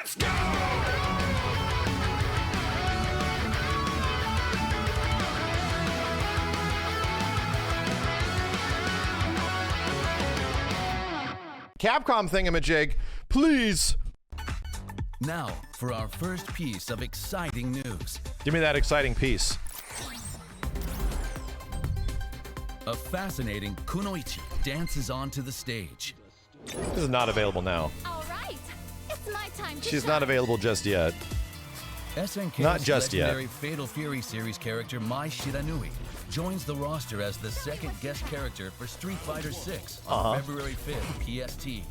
Let's go! Capcom thingamajig, please. Now, for our first piece of exciting news. Give me that exciting piece. A fascinating Kunoichi dances onto the stage. This is not available now. All right, it's my time to She's shine. not available just yet. SNK's Not just yet. legendary Fatal Fury series character Mai Shiranui joins the roster as the second guest character for Street Fighter 6 on February 5th, PST.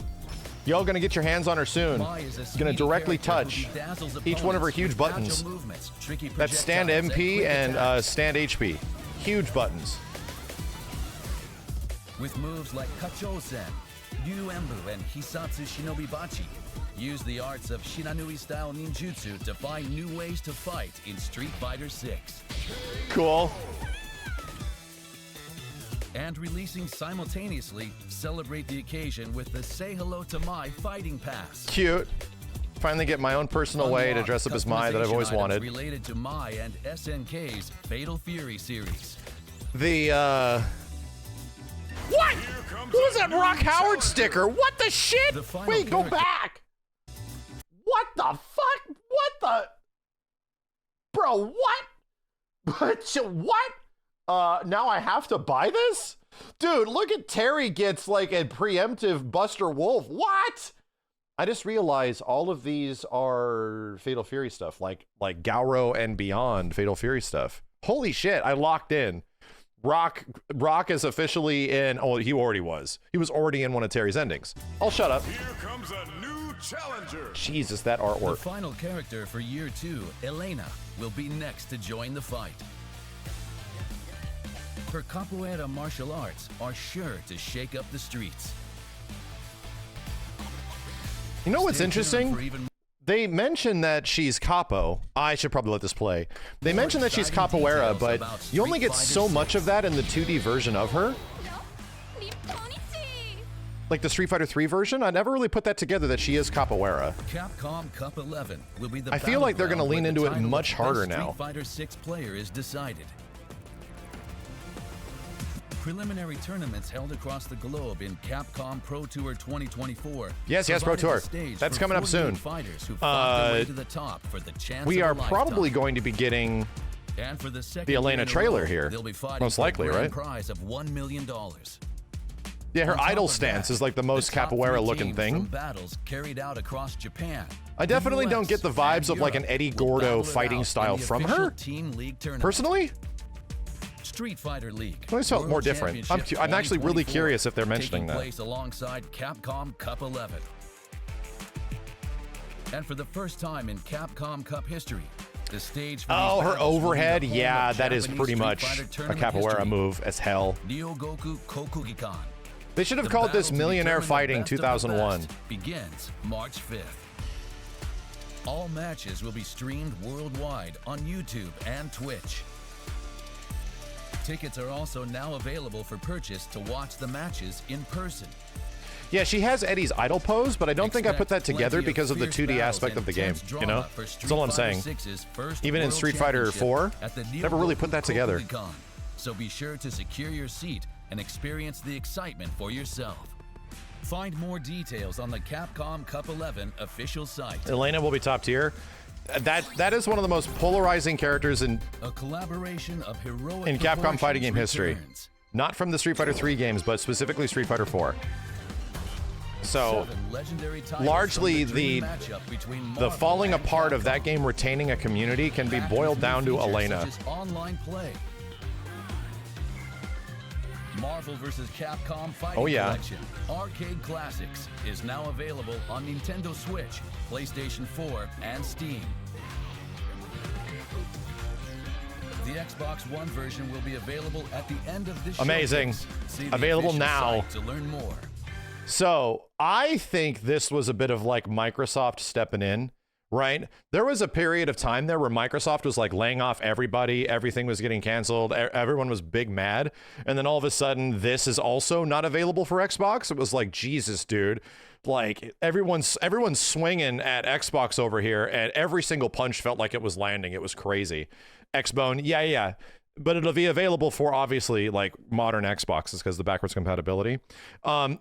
Y'all gonna get your hands on her soon. Mai is a Gonna speedy directly character who touch bedazzles each one of her opponents huge with buttons. agile movements, tricky That's stand projectiles, MP quick and attacks. stand HP. Huge buttons. With moves like Kacho-sen, Ryu-Embu, and Hisatsu Shinobi Bachi, use the arts of Shiranui-style ninjutsu to find new ways to fight in Street Fighter 6. Cool. And releasing simultaneously, celebrate the occasion with the Say Hello to Mai Fighting Pass. Cute. Finally get my own personal way to dress up as Mai that I've always Customization wanted. items related to Mai and SNK's Fatal Fury series. The, What? Who was that Rock Howard sticker? What the shit? The final Wait, go character- back! What the fuck? What the? Bro, what? What? Now I have to buy this? Dude, look at Terry gets like a preemptive Buster Wolf. What? I just realized all of these are Fatal Fury stuff, like Gauro and beyond Fatal Fury stuff. Holy shit, I locked in. Rock is officially in. Oh, he already was. He was already in one of Terry's endings. I'll shut up. Here comes a new challenger. Jesus, that The artwork. final character for Year 2, Elena, will be next to join the fight. Her capoeira martial arts are sure to shake up the streets. You know what's Stay tuned interesting? for even They mention that she's capo. I should probably let this play. They More mention that she's exciting capoeira, details but about you only Street get Fighter so much 6. of that in the 2D version of her. No? Nipponichi! Like the Street Fighter 3 version, I never really put that together that she is capoeira. Capcom Cup 11 will be the I feel like they're gonna battleground lean where the into it title of much best harder now. Street Fighter 6 player is decided. Preliminary tournaments held across the globe in Capcom Pro Tour 2024. Yes, Pro provided Tour. the stage That's for coming up 48 soon. Fighters who fought their way to the top for the chance We of are a probably lifetime. going to be getting And for the second the year Elena in a trailer row, here. they'll be fighting Most for a likely, grand right? prize of $1 million. Yeah, her On top idol of stance that, is like the most top three capoeira looking teams thing. from battles carried out across Japan. I the definitely don't US, get the vibes and of like an Europe Eddie will Gordo battle it fighting out in style the from official her. Team League tournament. Personally, Street Fighter League. I always felt World more different. Championship I'm actually really 2024, curious if they're mentioning taking that. place alongside Capcom Cup 11. And for the first time in Capcom Cup history, the stage for Oh, these her battles will be overhead. the home Yeah, of that is Japanese pretty Street much Fighter a tournament capoeira history. move as hell. Ryogoku Kokugikan. They should have The called this battle to Millionaire determine the Fighting best of the 2001. best begins March 5th. All matches will be streamed worldwide on YouTube and Twitch. Tickets are also now available for purchase to watch the matches in person. Yeah, she has Eddie's idol pose, but I don't think I put that Expect together plenty because of the fierce 2D battles aspect and of the game, tense you drama know? for That's all I'm Street saying. Fighter 6's first Even in World Street Fighter Championship 4, at the never really Ryogoku put that together. Kokugikan. So be sure to secure your seat and experience the excitement for yourself. Find more details on the Capcom Cup 11 official site. Elena will be top tier. That is one of the most polarizing characters in A collaboration of heroic Capcom proportions fighting game history. returns. Not from the Street Fighter 3 games, but specifically Street Fighter 4. So, 7 legendary titles largely from dream the matchup between the Marvel falling and apart of Capcom. that game retaining a community can be Packed boiled with down new to features Elena. such as online play. Marvel vs. Capcom Fighting Oh, yeah. Collection Arcade Classics is now available on Nintendo Switch, PlayStation 4, and Steam. The Xbox One version will be available at the end of this Amazing. showcase. See the Available official now. site to learn more. So, I think this was a bit of like Microsoft stepping in, right? There was a period of time there where Microsoft was like laying off everybody, everything was getting canceled, everyone was big mad, and then all of a sudden this is also not available for Xbox. It was like, Jesus, dude. like everyone's swinging at Xbox over here, and every single punch felt like it was landing. It was crazy. Xbone, yeah, but it'll be available for obviously like modern Xboxes because the backwards compatibility.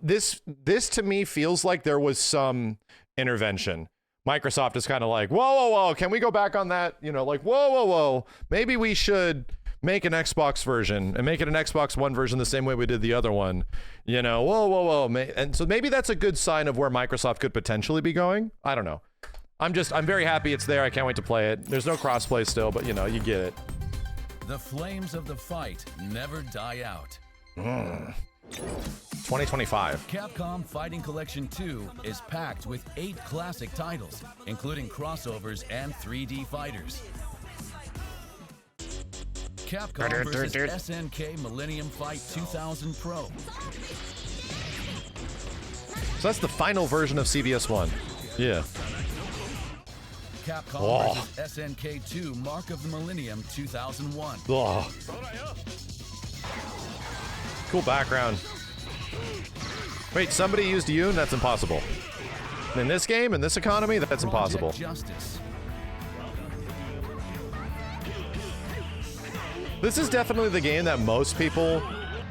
This to me feels like there was some intervention. Microsoft is kind of like, whoa, can we go back on that? You know, like whoa, maybe we should make an Xbox version and make it an Xbox One version the same way we did the other one. You know, whoa. And so maybe that's a good sign of where Microsoft could potentially be going. I don't know. I'm very happy it's there. I can't wait to play it. There's no crossplay still, but you know, you get it. The flames of the fight never die out. 2025. Capcom Fighting Collection 2 is packed with 8 classic titles, including crossovers and 3D fighters. Capcom vs. SNK Millennium Fight 2000 Pro. So that's the final version of CVS1. Yeah. Capcom vs. SNK 2 Mark of the Millennium 2001. Oh. Cool background. Wait, somebody used Yoon? That's impossible. In this game, in this economy, that's impossible. Justice. This is definitely the game that most people,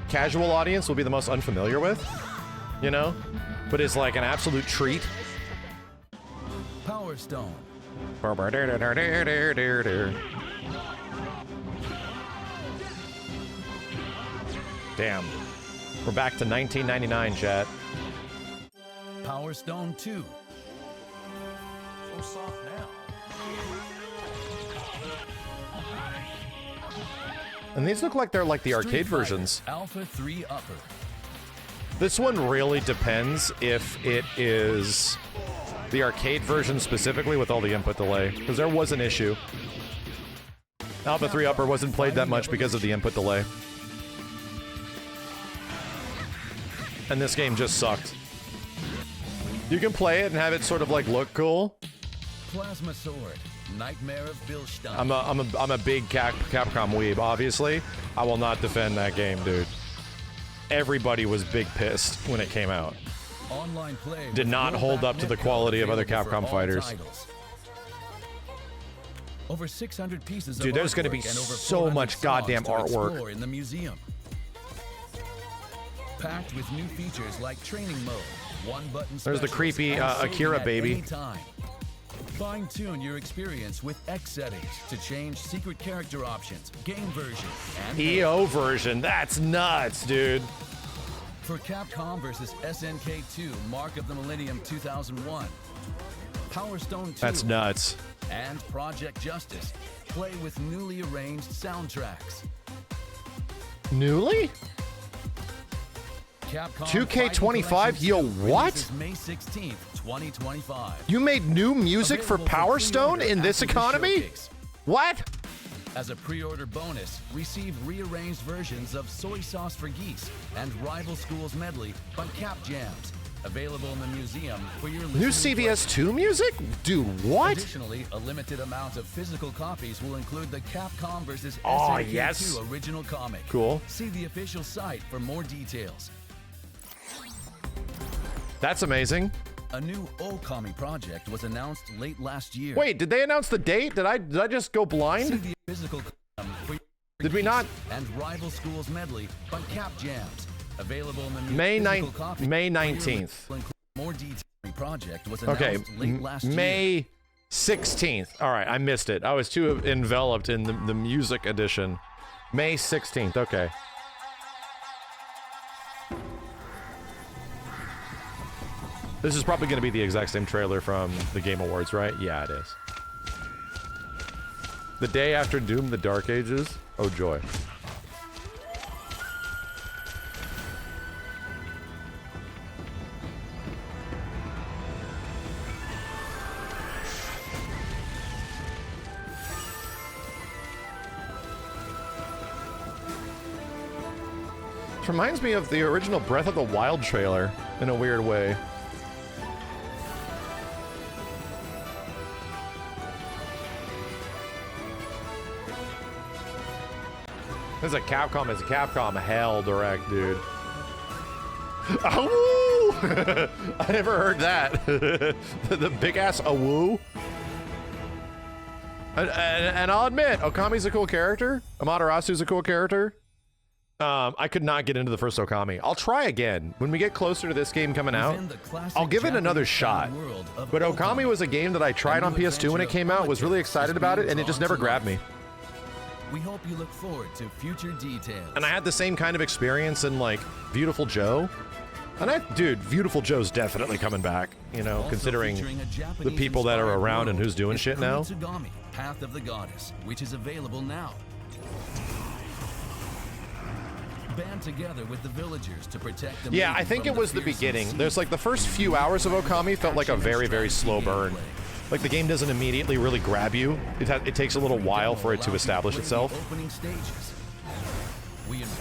casual audience, will be the most unfamiliar with, you know? But it's like an absolute treat. Power Stone. Damn. We're back to 1999, chat. Power Stone 2. So soft now. And these look like they're like the arcade versions. Alpha 3 Upper. This one really depends if it is the arcade version specifically with all the input delay, because there was an issue. Alpha 3 Upper wasn't played that much because of the input delay. And this game just sucked. You can play it and have it sort of like look cool. Plasma Sword. Nightmare of Billstein. I'm a big Capcom weeb, obviously. I will not defend that game, dude. Everybody was big pissed when it came out. Online play did not hold up to the quality of other Capcom fighters. Titles. Over 600 pieces dude, of there's going to be so much goddamn artwork in the museum. Packed with new features like training mode, one-button. There's the creepy Akira baby. Fine-tune your experience with X settings to change secret character options, game version, and EO version. That's nuts, dude. For Capcom vs. SNK 2 Mark of the Millennium 2001, Power Stone 2. That's nuts. And Project Justice. Play with newly arranged soundtracks. Newly? Capcom 2K25? Yo, what? May 16th, 2025. You made new music for Power Stone in this economy? What? As a pre-order bonus, receive rearranged versions of Soy Sauce for Geese and Rival Schools Medley by Cap Jams. Available in the museum for your new CVS2 music? Dude, what? Additionally, a limited amount of physical copies will include the Capcom vs. Oh, SNK yes. 2 original comic. Cool. See the official site for more details. That's amazing. A new Okami project was announced late last year. Wait, did they announce the date? Did I just go blind? See the physical for did we not? And Rival Schools Medley by Cap Jams. Available in the May 19th. More detailed project was announced okay, late last year. May 16th. All right, I missed it. I was too enveloped in the music edition. May 16th. Okay. This is probably going to be the exact same trailer from the Game Awards, right? Yeah, it is. The day after Doom, the Dark Ages. Oh, joy. This reminds me of the original Breath of the Wild trailer in a weird way. This is a Capcom hell direct, dude. Oh! I never heard that. The big ass awoo. And I'll admit, Okami's a cool character. Amaterasu's a cool character. I could not get into the first Okami. I'll try again. When we get closer to this game coming out, I'll give it another shot. But Okami was a game that I tried on PS2 when it came out, was really excited about it, and it just never grabbed me. We hope you look forward to future details. And I had the same kind of experience in, like, Beautiful Joe. And dude, Beautiful Joe's definitely coming back, you know, also considering the people that are around and who's doing shit now. Kunitsu-Gami, Path of the Goddess, which is available now. Band together with the villagers to protect the Yeah, I think it was the beginning. There's like the first few hours of Okami felt like a very, very slow burn. Like the game doesn't immediately really grab you. It takes a little while for it to establish itself.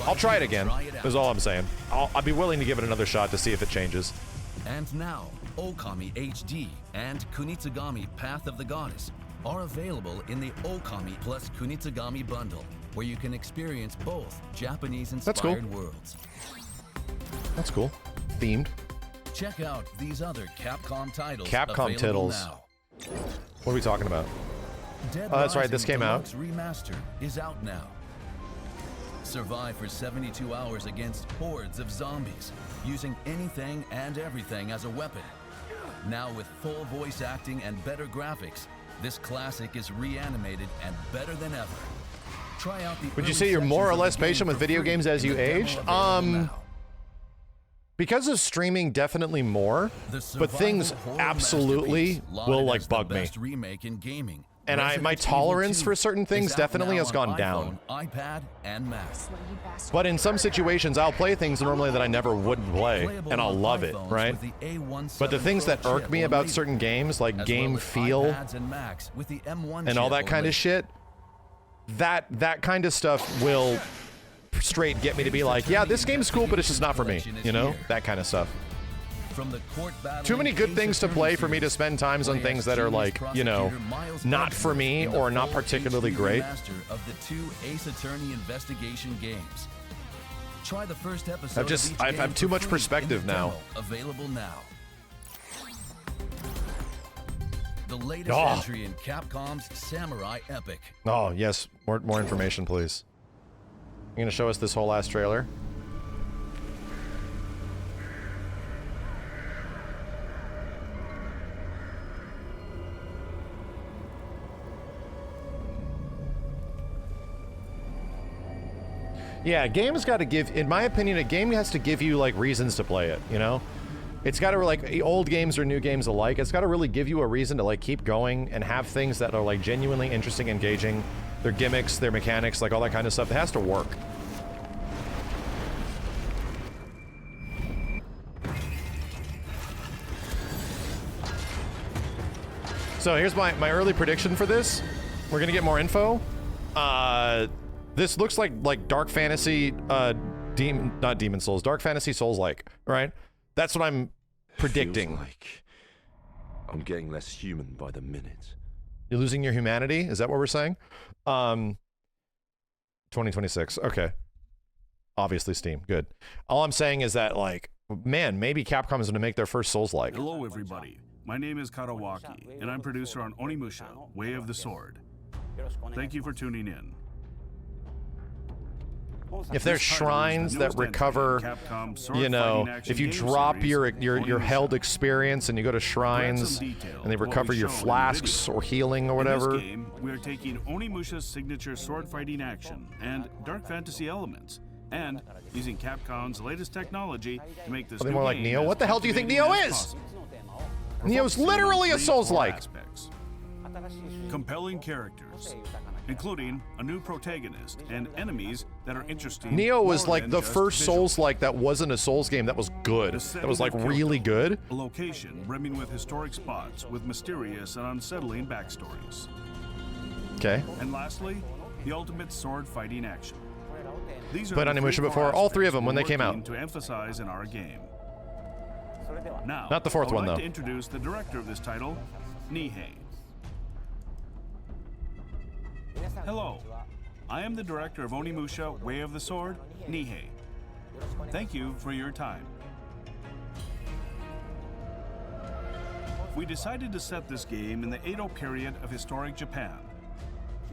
I'll try it again, is all I'm saying. I'll be willing to give it another shot to see if it changes. And now, Okami HD and Kunitsu-Gami Path of the Goddess are available in the Okami plus Kunitsu-Gami bundle, where you can experience both Japanese-inspired worlds. That's cool. Themed. Check out these other Capcom titles. Capcom titles. Now. What are we talking about? Dead Oh, that's right. Rising This came out. Remaster is out now. Survive for 72 hours against hordes of zombies, using anything and everything as a weapon. Now with full voice acting and better graphics, this classic is reanimated and better than ever. Try out the Would you say you're more or less patient with video games as you aged? Because of streaming, definitely more, but things absolutely will like bug me. And my tolerance for certain things definitely has gone down. iPad and Mac. But in some situations, I'll play things normally that I never would play, and I'll love it, right? But the things that irk me about certain games, like game feel and all that kind of shit, that kind of stuff will straight get me to be like, yeah, this game's cool, but it's just not for me, you know? That kind of stuff. Too many good things to play for me to spend times on things that are like, you know, not for me or not particularly great. Of the 2 Ace Attorney investigation games. Try the first episode. I've too much perspective now. Available now. The latest entry in Capcom's Samurai Epic. Oh, yes. More information, please. You're gonna show us this whole ass trailer? Yeah, game's got to give, in my opinion, a game has to give you, like, reasons to play it, you know? It's got to, like, old games or new games alike, it's got to really give you a reason to, like, keep going and have things that are, like, genuinely interesting, engaging, their gimmicks, their mechanics, like, all that kind of stuff. It has to work. So here's my early prediction for this. We're gonna get more info. This looks like Dark Fantasy, not Demon Souls, Dark Fantasy Souls-like, right? That's what I'm predicting. Feels like I'm getting less human by the minute. You're losing your humanity? Is that what we're saying? 2026, okay. Obviously Steam, good. All I'm saying is that, like, man, maybe Capcom is gonna make their first Souls-like. Hello, everybody. My name is Karawaki, and I'm producer on Onimusha, Way of the Sword. Thank you for tuning in. If there's shrines that recover, you know, if you drop your held experience and you go to shrines and they recover your flasks or healing or whatever. In this game, we are taking Onimusha's signature sword fighting action and dark fantasy elements, and using Capcom's latest technology to make this Something more like Neo. What the hell do you think Neo is? Neo's literally a Souls-like. Compelling characters, including a new protagonist and enemies that are interesting. Neo was like the just first visual. Souls-like that wasn't a Souls game that was good. That was like really good. A location brimming with historic spots with mysterious and unsettling backstories. Okay. And lastly, the ultimate sword fighting action. These are Played the Onimusha three before, core all three of aspects them when they we're came out. working to emphasize in our game. Now, Not the fourth one, I would like though. to introduce the director of this title, Nihei. Hello, I am the director of Onimusha, Way of the Sword, Nihei. Thank you for your time. We decided to set this game in the Edo period of historic Japan.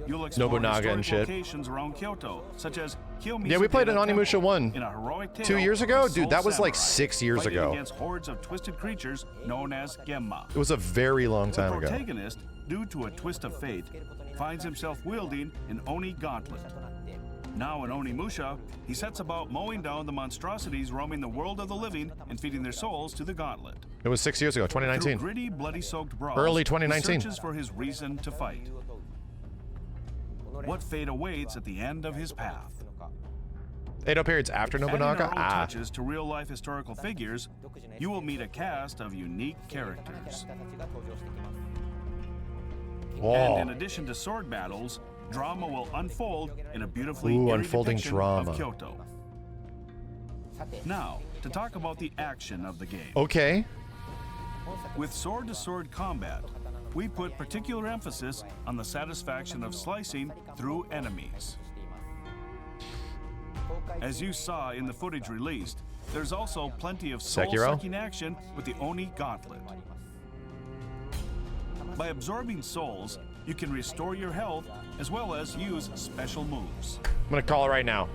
You'll explore Nobunaga and historic shit. locations around Kyoto, such as Kiyomizu Yeah, we played an Temple, Onimusha 1 in a heroic tale 2 years of ago? a Dude, soul that was like samurai 6 years fighting ago. against hordes of twisted creatures known as Gemma. It was a very long The time ago. protagonist, due to a twist of fate, finds himself wielding an Oni gauntlet. Now in Onimusha, he sets about mowing down the monstrosities roaming the world of the living and feeding their souls to the gauntlet. It was 6 years ago, Through 2019. gritty, bloody-soaked brawls, Early 2019. he searches for his reason to fight. What fate awaits at the end of his path? Edo period's after Nobunaga? Adding our own Ah. touches to real-life historical figures, you will meet a cast of unique characters. Whoa. And in addition to sword battles, drama will unfold in a beautifully Ooh, eerie unfolding depiction drama. of Kyoto. Now, to talk about the action of the game. Okay. With sword-to-sword combat, we put particular emphasis on the satisfaction of slicing through enemies. As you saw in the footage released, there's also plenty of soul-sucking action with the Oni Gauntlet. By absorbing souls, you can restore your health as well as use special moves. I'm gonna call it right now.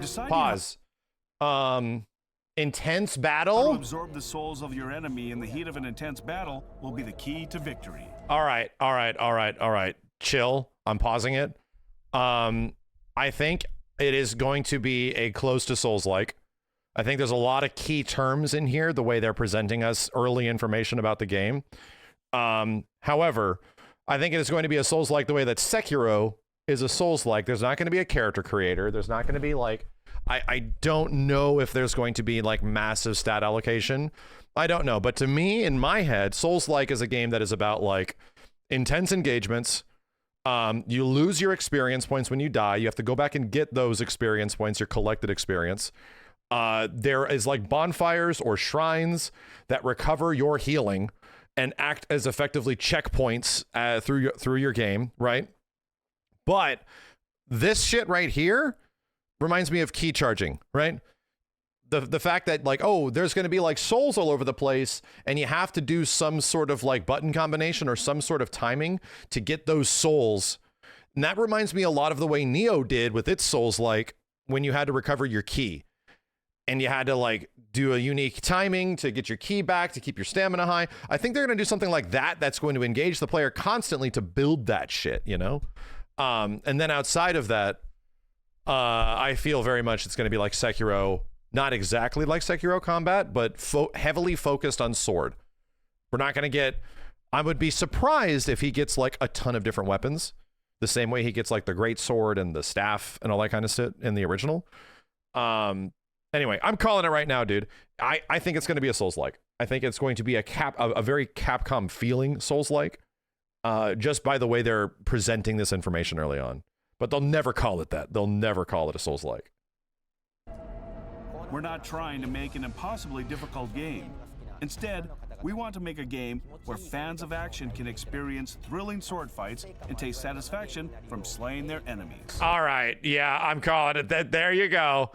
Deciding Pause. Intense how to battle? absorb the souls of your enemy in the heat of an intense battle will be the key to victory. All right. Chill. I'm pausing it. I think it is going to be a close to Souls-like. I think there's a lot of key terms in here, the way they're presenting us early information about the game. However, I think it is going to be a Souls-like the way that Sekiro is a Souls-like. There's not going to be a character creator. There's not going to be like, I don't know if there's going to be like massive stat allocation. I don't know. But to me, in my head, Souls-like is a game that is about like intense engagements. You lose your experience points when you die. You have to go back and get those experience points, your collected experience. There is like bonfires or shrines that recover your healing and act as effectively checkpoints through your game, right? But this shit right here reminds me of key charging, right? The fact that like, oh, there's going to be like souls all over the place and you have to do some sort of like button combination or some sort of timing to get those souls. And that reminds me a lot of the way Neo did with its souls, like when you had to recover your key and you had to like do a unique timing to get your key back to keep your stamina high. I think they're going to do something like that. That's going to engage the player constantly to build that shit, you know? And then outside of that, I feel very much it's going to be like Sekiro. Not exactly like Sekiro combat, but heavily focused on sword. We're not going to get... I would be surprised if he gets like a ton of different weapons, the same way he gets like the great sword and the staff and all that kind of shit in the original. Anyway, I'm calling it right now, dude. I think it's going to be a Souls-like. I think it's going to be a very Capcom feeling Souls-like, just by the way they're presenting this information early on. But they'll never call it that. They'll never call it a Souls-like. We're not trying to make an impossibly difficult game. Instead, we want to make a game where fans of action can experience thrilling sword fights and taste satisfaction from slaying their enemies. All right. Yeah, I'm calling it. There you go.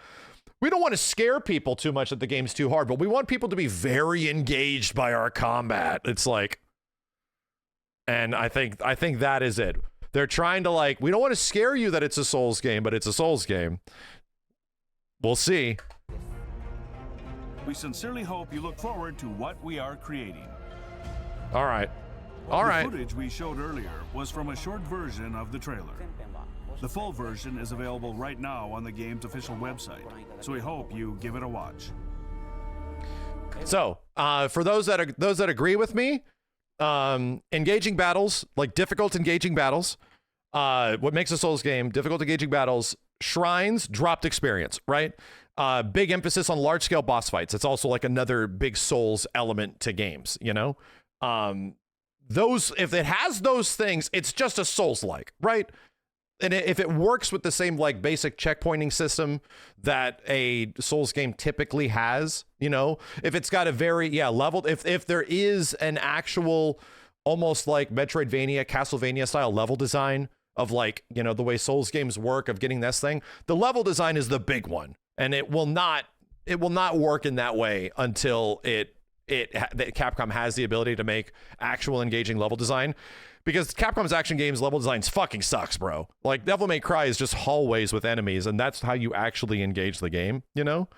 We don't want to scare people too much that the game's too hard, but we want people to be very engaged by our combat. It's like, and I think that is it. They're trying to like, we don't want to scare you that it's a Souls game, but it's a Souls game. We'll see. We sincerely hope you look forward to what we are creating. All right. All The right. footage we showed earlier was from a short version of the trailer. The full version is available right now on the game's official website, so we hope you give it a watch. So, for those that agree with me, engaging battles, like difficult engaging battles, what makes a Souls game, difficult engaging battles, shrines, dropped experience, right? Big emphasis on large scale boss fights. It's also like another big Souls element to games, you know? If it has those things, it's just a Souls-like, right? And if it works with the same like basic checkpointing system that a Souls game typically has, you know, if it's got a very leveled, if there is an actual almost like Metroidvania, Castlevania style level design of like, you know, the way Souls games work of getting this thing, the level design is the big one, and it will not work in that way until it that Capcom has the ability to make actual engaging level design. Because Capcom's action games level designs fucking sucks, bro. Like, Devil May Cry is just hallways with enemies, and that's how you actually engage the game, you know?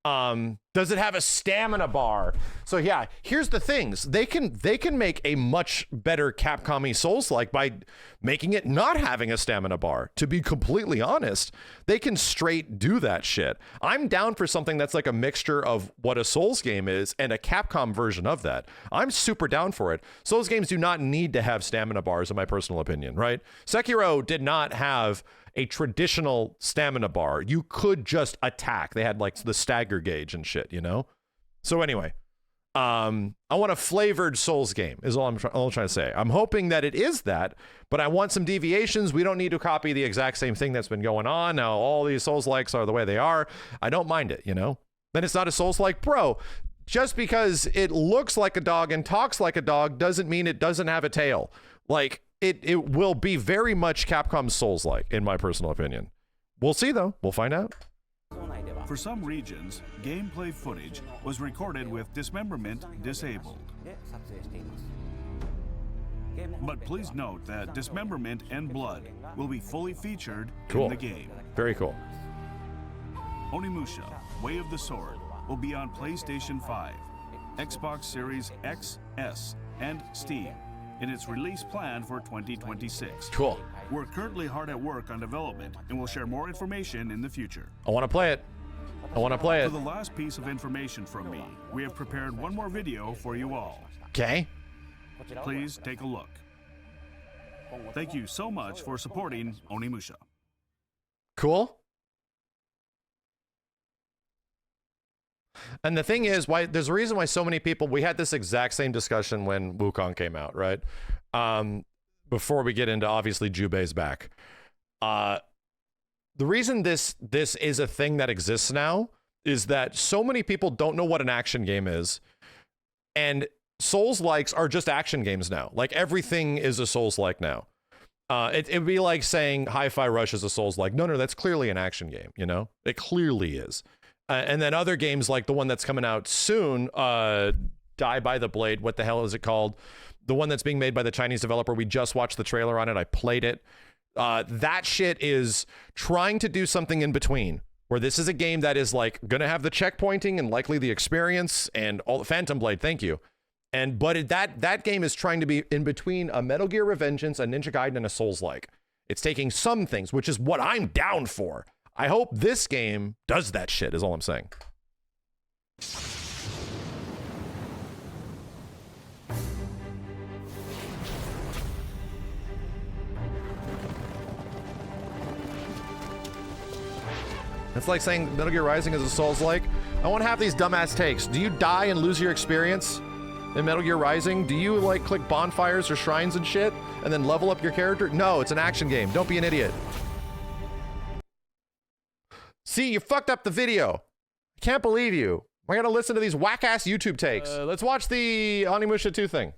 Does it have a stamina bar? So yeah, here's the things. They can make a much better Capcom-y Souls-like by making it not having a stamina bar. To be completely honest, they can straight do that shit. I'm down for something that's like a mixture of what a Souls game is and a Capcom version of that. I'm super down for it. Souls games do not need to have stamina bars, in my personal opinion, right? Sekiro did not have a traditional stamina bar. You could just attack. They had like the stagger gauge and shit, you know? So anyway, I want a flavored Souls game is all I'm trying to say. I'm hoping that it is that, but I want some deviations. We don't need to copy the exact same thing that's been going on. Now, all these Souls-likes are the way they are. I don't mind it, you know? Then it's not a Souls-like. Bro, just because it looks like a dog and talks like a dog doesn't mean it doesn't have a tail. Like, it will be very much Capcom's Souls-like, in my personal opinion. We'll see, though. We'll find out. For some regions, gameplay footage was recorded with dismemberment disabled. But please note that dismemberment and blood will be fully featured in the game. Very cool. Onimusha, Way of the Sword, will be on PlayStation 5, Xbox Series X, S, and Steam in its release plan for 2026. Cool. We're currently hard at work on development and will share more information in the future. I want to play it. I want to play it. For the last piece of information from me, we have prepared one more video for you all. Okay. Please take a look. Thank you so much for supporting Onimusha. Cool. And the thing is, why there's a reason why so many people, we had this exact same discussion when Wukong came out, right? Before we get into obviously Jubei's back. The reason this is a thing that exists now is that so many people don't know what an action game is. And Souls-likes are just action games now. Like, everything is a Souls-like now. It'd be like saying Hi-Fi Rush is a Souls-like. No, that's clearly an action game, you know? It clearly is. And then other games like the one that's coming out soon, Die by the Blade, what the hell is it called? The one that's being made by the Chinese developer. We just watched the trailer on it. I played it. That shit is trying to do something in between, where this is a game that is like gonna have the checkpointing and likely the experience and all the Phantom Blade. Thank you. But that game is trying to be in between a Metal Gear Revengeance, a Ninja Gaiden, and a Souls-like. It's taking some things, which is what I'm down for. I hope this game does that shit, is all I'm saying. It's like saying Metal Gear Rising is a Souls-like. I want to have these dumbass takes. Do you die and lose your experience in Metal Gear Rising? Do you like click bonfires or shrines and shit and then level up your character? No, it's an action game. Don't be an idiot. See, you fucked up the video. I can't believe you. I gotta listen to these whack-ass YouTube takes. Let's watch the Onimusha 2 thing.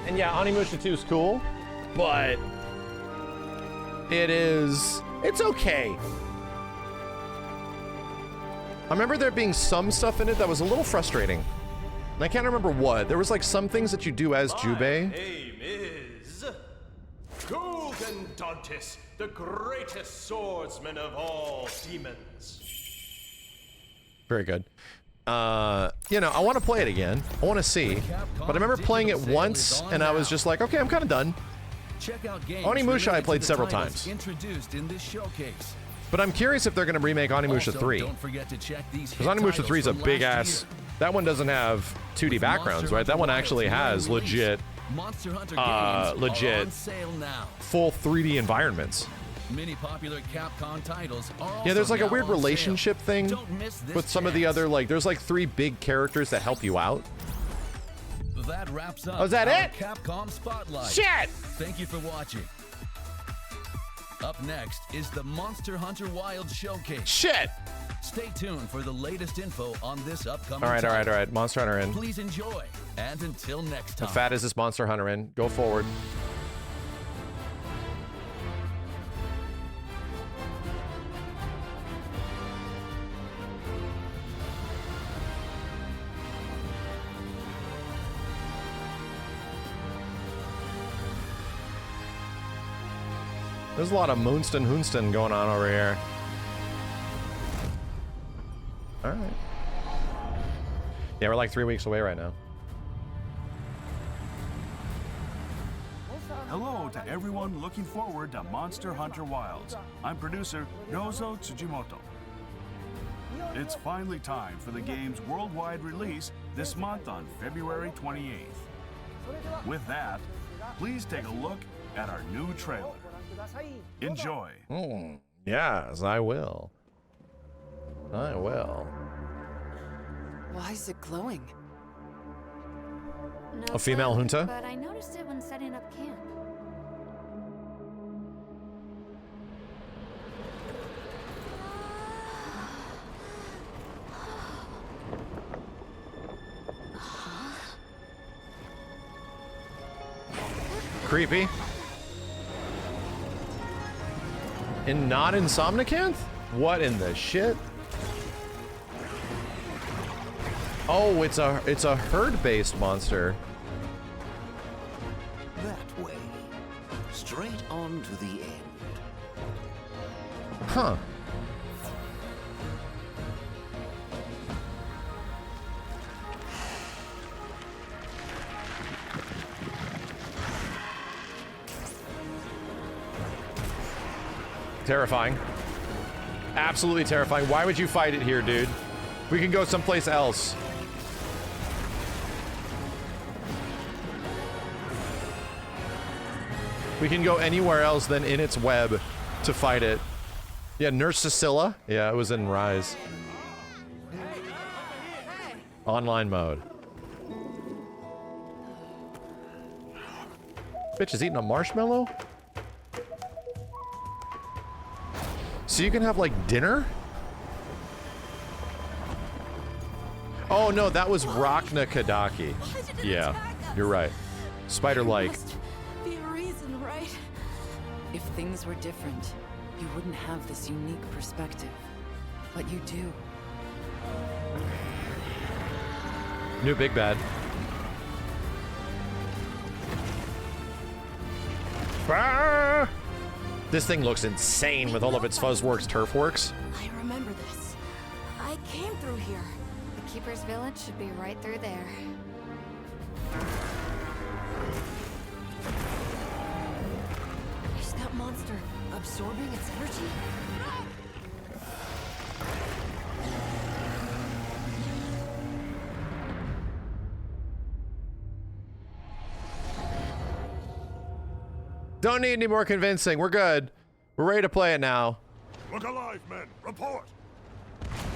And yeah, Onimusha 2 is cool, but it's okay. I remember there being some stuff in it that was a little frustrating. And I can't remember what. There was like some things that you do as Jubei. My name is Golden Dantis, the greatest swordsman of all demons. Very good. You know, I want to play it again. I want to see. But I remember playing it once, and I was just like, okay, I'm kind of done. Onimusha I played several times. Introduced in this showcase. But I'm curious if they're going to remake Onimusha 3. Because Onimusha 3 is a big ass. That one doesn't have 2D backgrounds, right? That one actually has legit full 3D environments. Many popular Capcom titles are Yeah, there's like a also weird now on relationship sale. thing Don't miss this with some of the chance. other, like, there's like 3 big characters that help you out. That wraps up Oh, is that our it? Capcom Spotlight. Shit! Thank you for watching. Up next is the Monster Hunter Wild Showcase. Shit! Stay tuned for the latest info on this upcoming All title. right. Monster Hunter in. Please enjoy, and until next How time. fat is this Monster Hunter in? Go forward. There's a lot of Moonston Hoonston going on over here. All right. Yeah, we're like 3 weeks away right now. Hello to everyone looking forward to Monster Hunter Wilds. I'm producer Nozo Tsujimoto. It's finally time for the game's worldwide release this month on February 28th. With that, please take a look at our new trailer. Enjoy. Yes, I will. I will. Why is it glowing? No A female fun, junta? But I noticed it when setting up camp. Creepy. And not Insomnicanth? What in the shit? Oh, it's a herd-based monster. That way. Straight on to the end. Huh. Terrifying. Absolutely terrifying. Why would you fight it here, dude? We can go someplace else. We can go anywhere else than in its web to fight it. Yeah, Nurse Cecilia. Yeah, it was in Rise. Online mode. Bitch is eating a marshmallow? So you can have, like, dinner? Oh, no, that was Rachna Kadaki. Yeah, you're right. Spider-like. Be a reason, right? If things were different, you wouldn't have this unique perspective. But you do. New big bad. Ah! This thing looks insane with all of its Fuzzworks Turfworks. I remember this. I came through here. The Keeper's Village should be right through there. Is that monster absorbing its energy? Don't need any more convincing. We're good. We're ready to play it now. Look alive, men. Report.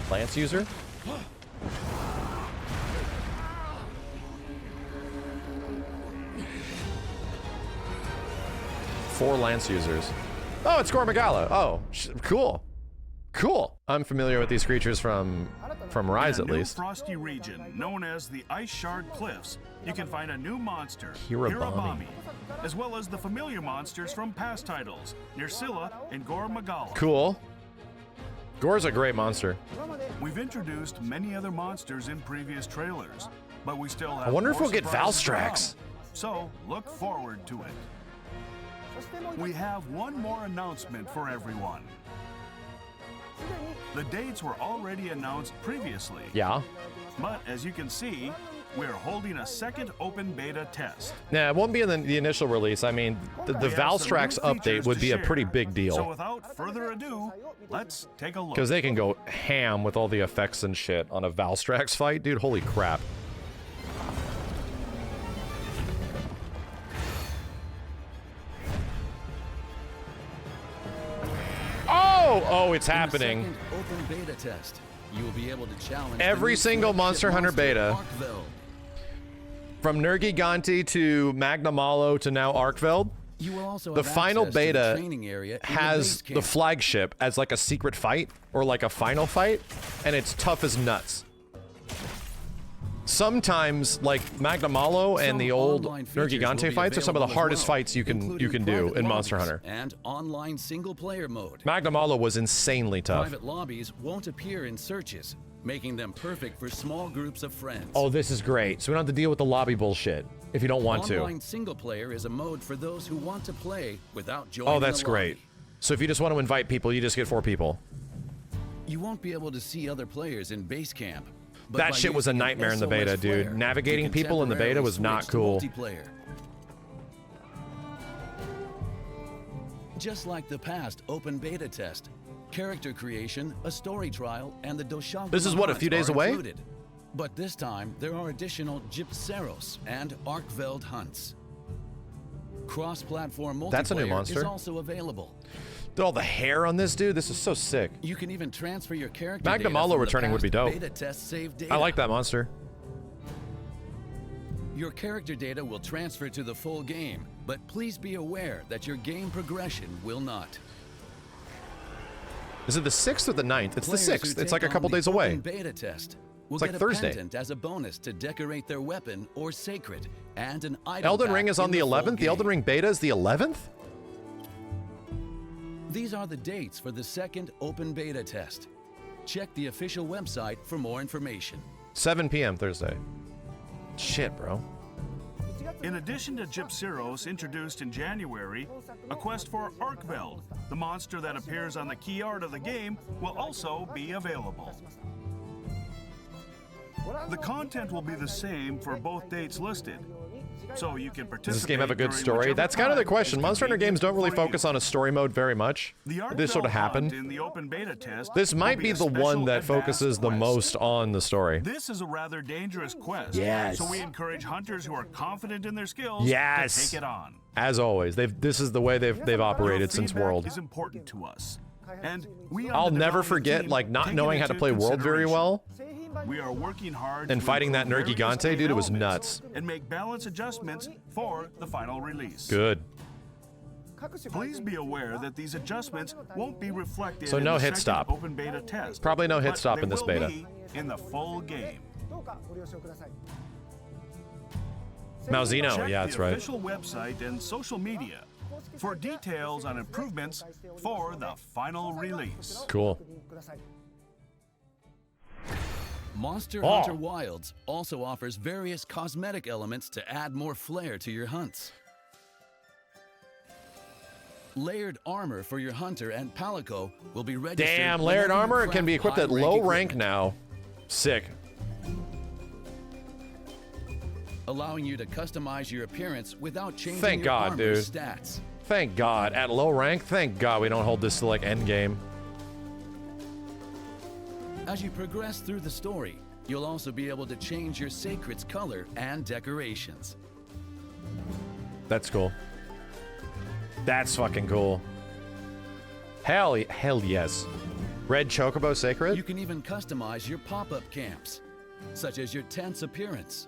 Lance user? Four Lance users. Oh, it's Gormagala. Oh, cool. Cool. I'm familiar with these creatures from Rise, at least. In a new frosty region known as the Ice Shard Cliffs, you can find a new monster, Hirabami. as well as the familiar monsters from past titles, Nerscylla and Gormagala. Cool. Gore's a great monster. We've introduced many other monsters in previous trailers, but we still have I wonder if more we'll get surprises to Valstrax. come. So look forward to it. We have one more announcement for everyone. The dates were already announced previously. Yeah. But as you can see, we're holding a second open beta test. Nah, it won't be in the initial release. I mean, the We have some Valstrax new update features would to be a share. pretty big So deal. without further ado, let's take a look. Because they can go ham with all the effects and shit on a Valstrax fight. Dude, holy crap. Oh, it's happening. In the second open beta test, you will be able to challenge Every the new single flagship Monster Hunter beta. Arkveld. From Nergiganti to Magnamalo to now Arkveld, You will also the have final access to the beta training area in the has base the camp. flagship as like a secret fight or like a final fight, and it's tough as nuts. Sometimes, like Magnamalo and Some the old online features will Nergigante be fights are some of the available as hardest well, fights you can including do private in Monster lobbies Hunter. and online single-player mode. Magnamalo was insanely tough. Private lobbies won't appear in searches, making them perfect for small groups of friends. Oh, this is great. So we don't have to deal with the lobby bullshit if you don't want to. Online single player is a mode for those who want to play without joining Oh, that's the lobby. great. So if you just want to invite people, you just get 4 people. You won't be able to see other players in base camp. But That by shit was a using an nightmare in the beta, SOS dude. flare, Navigating you can people in the beta was not temporarily cool. switch to multiplayer. Just like the past open beta test, character creation, a story trial, and the Doshaku. This is what, a few days away? Included. But this time, there are additional Gypceros and Arkveld hunts. Cross-platform multiplayer That's a new monster. is also available. Dude, all the hair on this dude, this is so sick. You can even transfer your character Magnum data Malo from the returning would be past dope. beta test save data. I like that monster. Your character data will transfer to the full game, but please be aware that your game progression will not. Is it the 6th or the 9th? It's the Players 6th. who It's like a take couple on the days away. open beta test will It's like get Thursday. a pendant as a bonus to decorate their weapon or sacred, and an item Elden pack Ring is on in the full 11th? The Elden game. Ring beta is the 11th? These are the dates for the second open beta test. Check the official website for more information. 7 p.m. Thursday. Shit, bro. In addition to Gypceros introduced in January, a quest for Arkveld, the monster that appears on the key art of the game, will also be available. The content will be the same for both dates listed, so you can participate. Does this game have a good during story? whichever That's kind of the time question. is Monster Hunter games don't really convenient focus for on a story mode very much. you. The This sort of Arkveld hunt happened. in the open beta test This might will be a the one special that advanced focuses the quest. most on the story. This is a rather dangerous quest. Yes. So we encourage hunters who are confident in their skills Yes. to take it on. As always, this is the way they've operated Your since feedback World. is important to us. And we on I'll the never development forget, team like, not take it knowing how to into play World very consideration. well We are working hard and to fighting that improve Nergigante, various game dude, it was elements nuts. and make balance adjustments for the final release. Good. Please be aware that these adjustments won't be reflected So in no the hit second stop. open beta test. Probably no hit but stop they in this will beta. be in the full game. Malzeno, Check yeah, the that's right. official website and social media for details on improvements for the final release. Cool. Monster Oh. Hunter Wilds also offers various cosmetic elements to add more flair to your hunts. Layered armor for your hunter and palico will be registered. Damn, layered whenever you armor can be craft equipped at high-rank low rank equipment, now. Sick. allowing you to customize your appearance without changing Thank your God, armor's dude. stats. Thank God. At low rank, thank God we don't hold this to like end game. As you progress through the story, you'll also be able to change your sacred's color and decorations. That's cool. That's fucking cool. Hell yes. Red Chocobo Sacred? You can even customize your pop-up camps, such as your tent's appearance.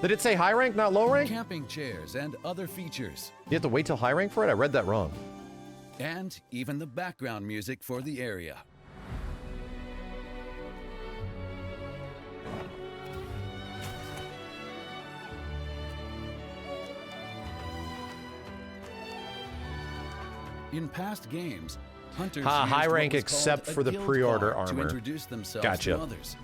Did it say high rank, not low rank? Camping chairs and other features. You have to wait till high rank for it? I read that wrong. And even the background music for the area. In past games, hunters used high what rank was except called a for the guild pre-order card armor. to introduce themselves Gotcha. to others.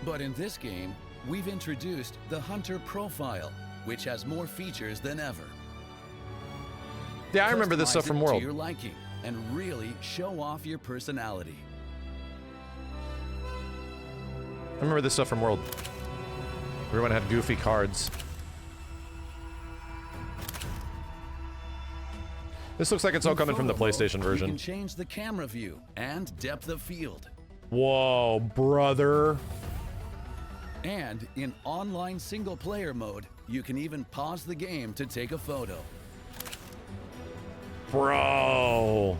But in this game, we've introduced the hunter profile, which has more features than ever. Yeah, I remember this Customize stuff from it to World. your liking and really show off your personality. I remember this stuff from World. Everyone had goofy cards. This looks like it's all In coming from the photo mode, PlayStation You version. can change the camera view and depth of field. Whoa, brother. And in online single-player mode, you can even pause the game to take a photo. Bro.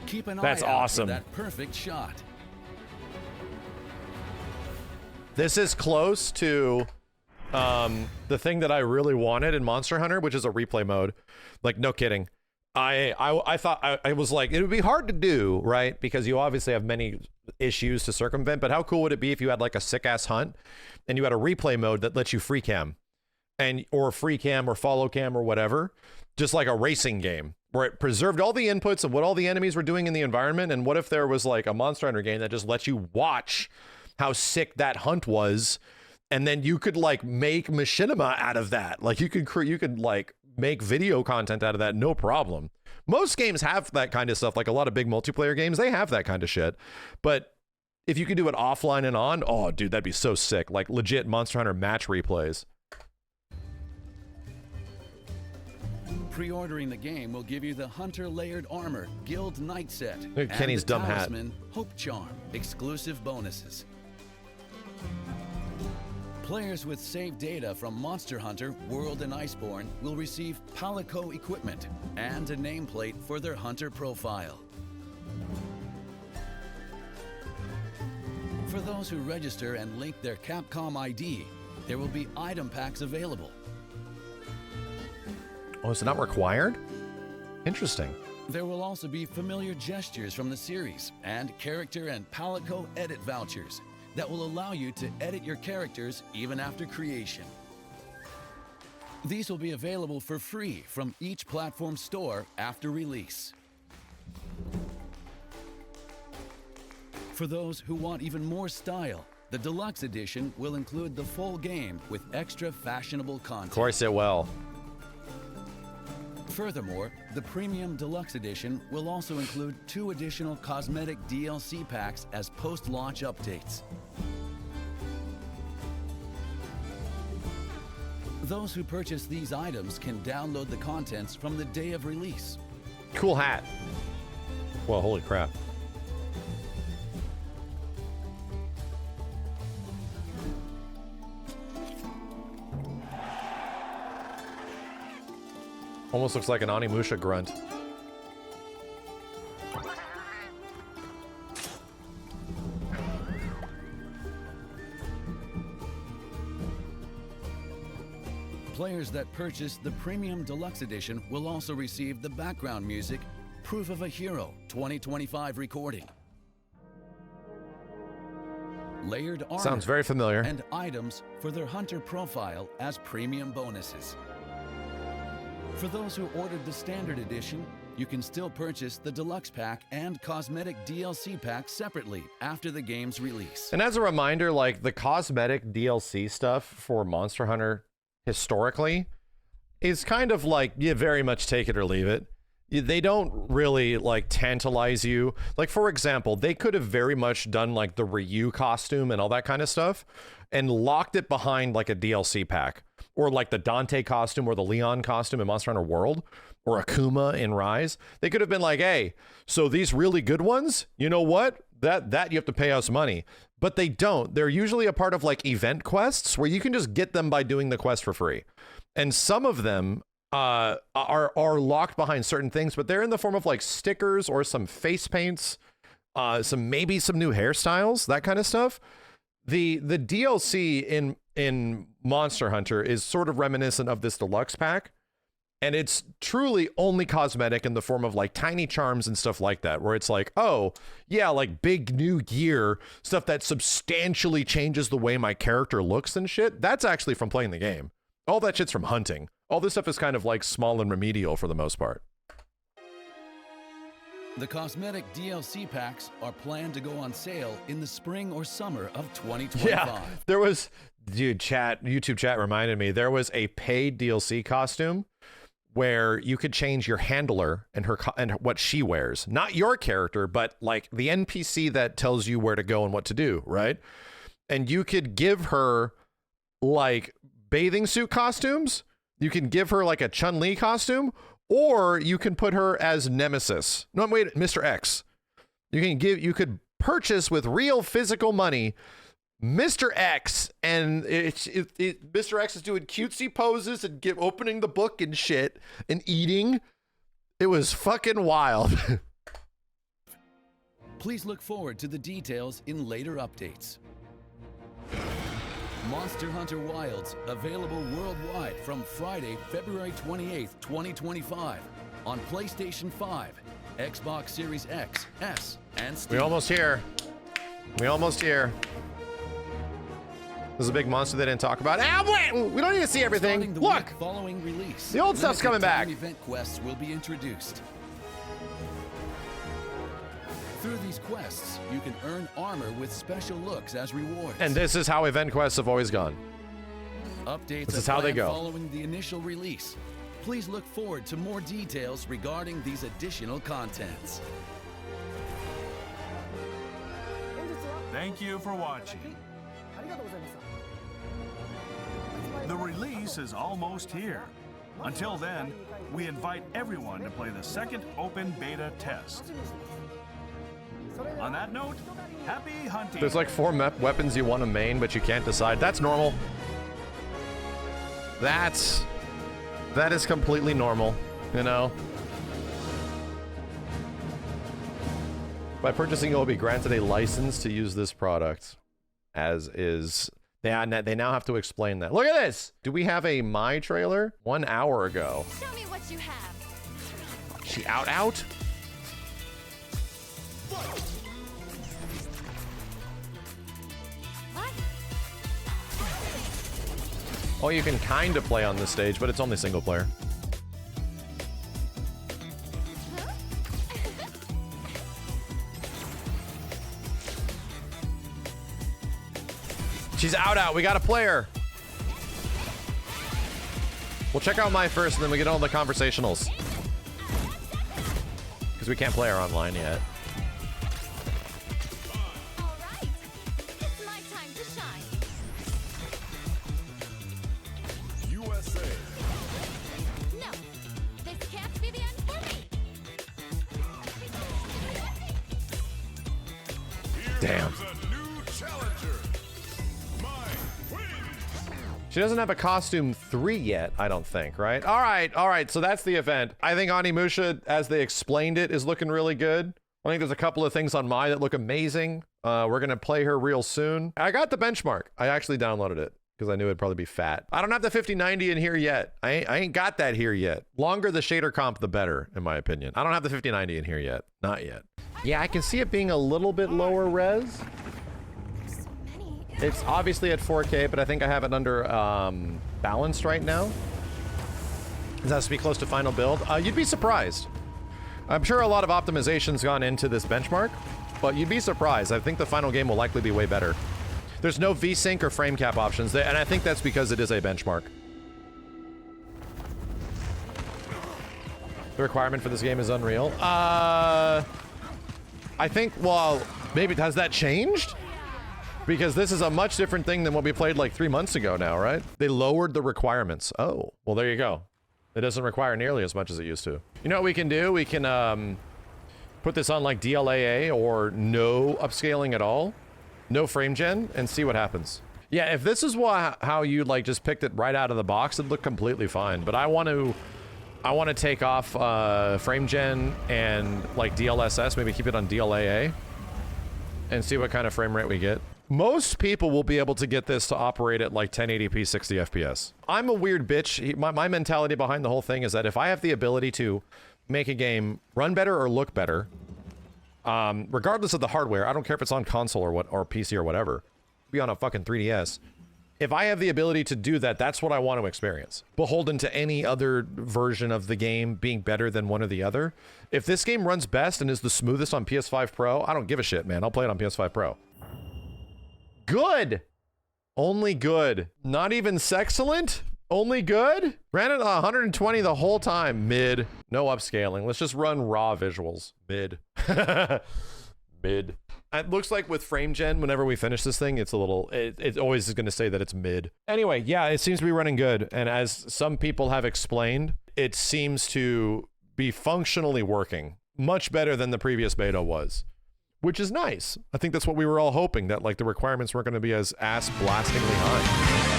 Keep an That's eye out awesome. for that perfect shot. This is close to the thing that I really wanted in Monster Hunter, which is a replay mode. Like, no kidding. I thought I was like, it would be hard to do, right? Because you obviously have many issues to circumvent, but how cool would it be if you had like a sick ass hunt and you had a replay mode that lets you free cam or free cam or follow cam or whatever, just like a racing game where it preserved all the inputs of what all the enemies were doing in the environment. And what if there was like a Monster Hunter game that just lets you watch how sick that hunt was, and then you could like make machinima out of that. Like you could like make video content out of that, no problem. Most games have that kind of stuff, like a lot of big multiplayer games, they have that kind of shit. But if you could do it offline and on, oh, dude, that'd be so sick. Like legit Monster Hunter match replays. Pre-ordering the game will give you the Hunter Layered Armor Guild Night Set Look at Kenny's and the dumb hat. Talisman Hope Charm exclusive bonuses. Players with saved data from Monster Hunter, World, and Iceborne will receive Palico equipment and a nameplate for their Hunter profile. For those who register and link their Capcom ID, there will be item packs available. Oh, is it not required? Interesting. There will also be familiar gestures from the series and character and Palico edit vouchers that will allow you to edit your characters even after creation. These will be available for free from each platform store after release. For those who want even more style, the Deluxe Edition will include the full game with extra fashionable content. Of course it will. Furthermore, the Premium Deluxe Edition will also include 2 additional cosmetic DLC packs as post-launch updates. Those who purchase these items can download the contents from the day of release. Cool hat. Well, holy crap. Almost looks like an Onimusha grunt. Players that purchase the Premium Deluxe Edition will also receive the background music, Proof of a Hero 2025 recording. Layered armor. Sounds very familiar. And items for their Hunter profile as premium bonuses. For those who ordered the Standard Edition, you can still purchase the Deluxe Pack and Cosmetic DLC Pack separately after the game's release. And as a reminder, like the cosmetic DLC stuff for Monster Hunter historically is kind of like, you very much take it or leave it. They don't really like tantalize you. Like, for example, they could have very much done like the Ryu costume and all that kind of stuff and locked it behind like a DLC pack, or like the Dante costume or the Leon costume in Monster Hunter World, or Akuma in Rise. They could have been like, hey, so these really good ones, you know what? That you have to pay us money. But they don't. They're usually a part of like event quests where you can just get them by doing the quest for free. And some of them are locked behind certain things, but they're in the form of like stickers or some face paints, maybe some new hairstyles, that kind of stuff. The DLC in Monster Hunter is sort of reminiscent of this deluxe pack, and it's truly only cosmetic in the form of like tiny charms and stuff like that, where it's like, oh yeah, like big new gear, stuff that substantially changes the way my character looks and shit. That's actually from playing the game. All that shit's from hunting. All this stuff is kind of like small and remedial for the most part. The cosmetic DLC packs are planned to go on sale in the spring or summer of 2025. Yeah, there was, dude, YouTube chat reminded me, there was a paid DLC costume where you could change your handler and and what she wears. Not your character, but like the NPC that tells you where to go and what to do, right? And you could give her like bathing suit costumes. You can give her like a Chun-Li costume, or you can put her as Nemesis. No, wait, Mr. X. You could purchase with real physical money Mr. X, and Mr. X is doing cutesy poses and opening the book and shit and eating. It was fucking wild. Please look forward to the details in later updates. Monster Hunter Wilds, available worldwide from Friday, February 28th, 2025 on PlayStation 5, Xbox Series X, S, and Steam. We're almost here. We're almost here. There's a big monster they didn't talk about. Ah, wait! We don't need to see everything. Look! Following release, the old stuff's coming back. Event quests will be introduced. Through these quests, you can earn armor with special looks as rewards. And this is how event quests have always gone. Updates this is how they go. Following the initial release. Please look forward to more details regarding these additional contents. Thank you for watching. The release is almost here. Until then, we invite everyone to play the second open beta test. On that note, happy hunting. There's like 4 weapons you want to main, but you can't decide. That's normal. That is completely normal, you know? By purchasing, you will be granted a license to use this product, as is. They now have to explain that. Look at this! Do we have a My trailer? 1 hour ago. Show me what you have. She out? What? Oh, you can kind of play on this stage, but it's only single player. She's out. We got a player. We'll check out my first, and then we get on the conversationals. Because we can't play her online yet. All right. It's my time to shine. USA. No, this can't be the end for me. Damn. Here's a new challenger. She doesn't have a costume 3 yet, I don't think, right? All right, so that's the event. I think Onimusha, as they explained it, is looking really good. I think there's a couple of things on Mai that look amazing. We're gonna play her real soon. I got the benchmark. I actually downloaded it because I knew it'd probably be fat. I don't have the 5090 in here yet. I ain't got that here yet. Longer the shader comp, the better, in my opinion. I don't have the 5090 in here yet. Not yet. Yeah, I can see it being a little bit lower res. It's obviously at 4K, but I think I have it under balanced right now. It has to be close to final build. You'd be surprised. I'm sure a lot of optimization's gone into this benchmark, but you'd be surprised. I think the final game will likely be way better. There's no VSync or frame cap options, and I think that's because it is a benchmark. The requirement for this game is unreal. I think, well, maybe, has that changed? Because this is a much different thing than what we played like 3 months ago now, right? They lowered the requirements. Oh, well, there you go. It doesn't require nearly as much as it used to. You know what we can do? We can put this on like DLAA or no upscaling at all. No frame gen and see what happens. Yeah, if this is how you like just picked it right out of the box, it'd look completely fine. But I want to take off frame gen and like DLSS, maybe keep it on DLAA and see what kind of frame rate we get. Most people will be able to get this to operate at like 1080p 60 FPS. I'm a weird bitch. My mentality behind the whole thing is that if I have the ability to make a game run better or look better, regardless of the hardware, I don't care if it's on console or PC or whatever, be on a fucking 3DS. If I have the ability to do that, that's what I want to experience. Beholden to any other version of the game being better than one or the other. If this game runs best and is the smoothest on PS5 Pro, I don't give a shit, man. I'll play it on PS5 Pro. Good. Only good. Not even sexcellent? Only good? Ran it 120 the whole time. Mid. No upscaling. Let's just run raw visuals. Mid. Mid. It looks like with frame gen, whenever we finish this thing, it's a little, it always is going to say that it's mid. Anyway, yeah, it seems to be running good. And as some people have explained, it seems to be functionally working much better than the previous beta was. Which is nice. I think that's what we were all hoping, that like the requirements weren't going to be as ass blastingly high.